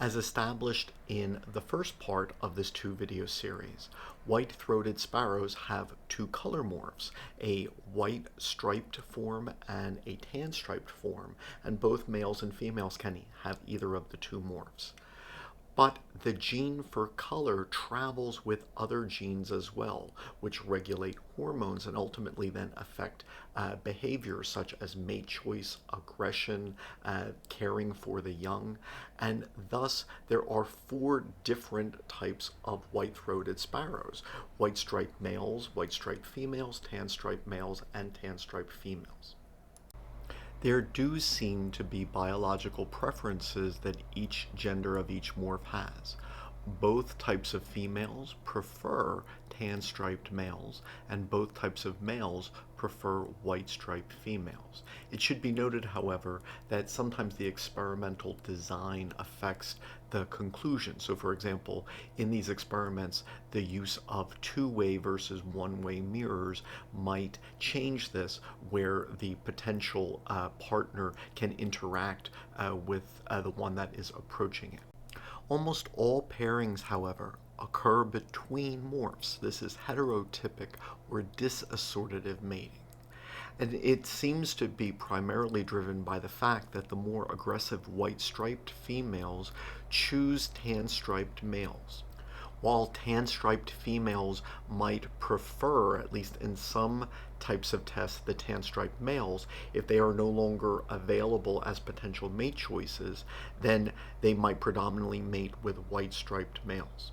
As established in the first part of this two-video series, white-throated sparrows have two color morphs, a white striped form and a tan striped form, and both males and females can have either of the two morphs. But the gene for color travels with other genes as well, which regulate hormones and ultimately then affect behaviors such as mate choice, aggression, caring for the young, and thus there are four different types of white-throated sparrows: white-striped males, white-striped females, tan-striped males, and tan-striped females. There do seem to be biological preferences that each gender of each morph has. Both types of females prefer tan-striped males, and both types of males prefer white-striped females. It should be noted, however, that sometimes the experimental design affects the conclusion. So, for example, in these experiments, the use of two-way versus one-way mirrors might change this, where the potential partner can interact with the one that is approaching it. Almost all pairings, however, occur between morphs. This is heterotypic or disassortative mating. And it seems to be primarily driven by the fact that the more aggressive white-striped females choose tan-striped males, while tan-striped females might prefer, at least in some types of tests, the tan-striped males. If they are no longer available as potential mate choices, then they might predominantly mate with white-striped males.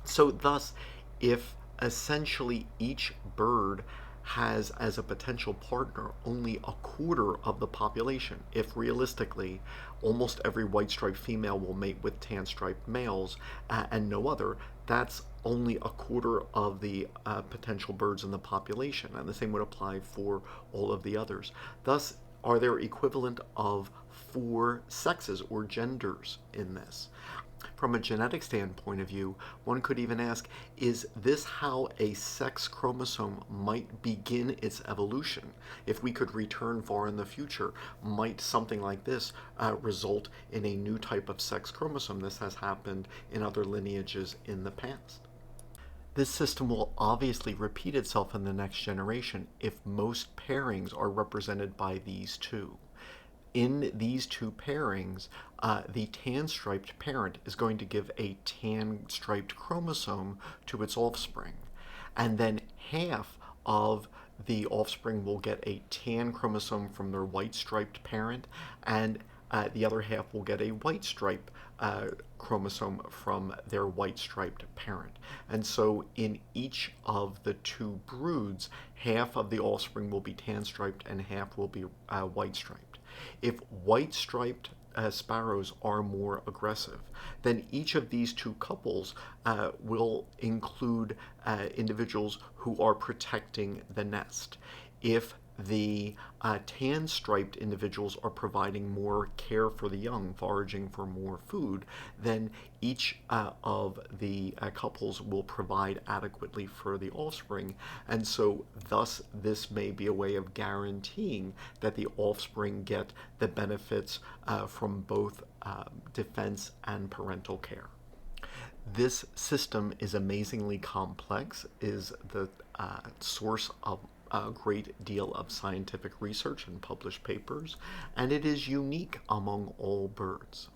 So thus, if essentially each bird has as a potential partner only a quarter of the population, if realistically almost every white-striped female will mate with tan-striped males and no other, that's only a quarter of the potential birds in the population, and the same would apply for all of the others. Thus, are there equivalent of four sexes or genders in this? From a genetic standpoint of view, one could even ask, is this how a sex chromosome might begin its evolution? If we could return far in the future, might something like this result in a new type of sex chromosome? This has happened in other lineages in the past. This system will obviously repeat itself in the next generation if most pairings are represented by these two. In these two pairings, the tan-striped parent is going to give a tan-striped chromosome to its offspring, and then half of the offspring will get a tan chromosome from their white-striped parent, and the other half will get a white-striped chromosome from their white-striped parent. And so in each of the two broods, half of the offspring will be tan-striped and half will be white-striped. If white-striped sparrows are more aggressive, then each of these two couples will include individuals who are protecting the nest. If the tan-striped individuals are providing more care for the young, foraging for more food, then each of the couples will provide adequately for the offspring, and so thus this may be a way of guaranteeing that the offspring get the benefits from both defense and parental care. This system is amazingly complex, is the source of a great deal of scientific research and published papers, and it is unique among all birds.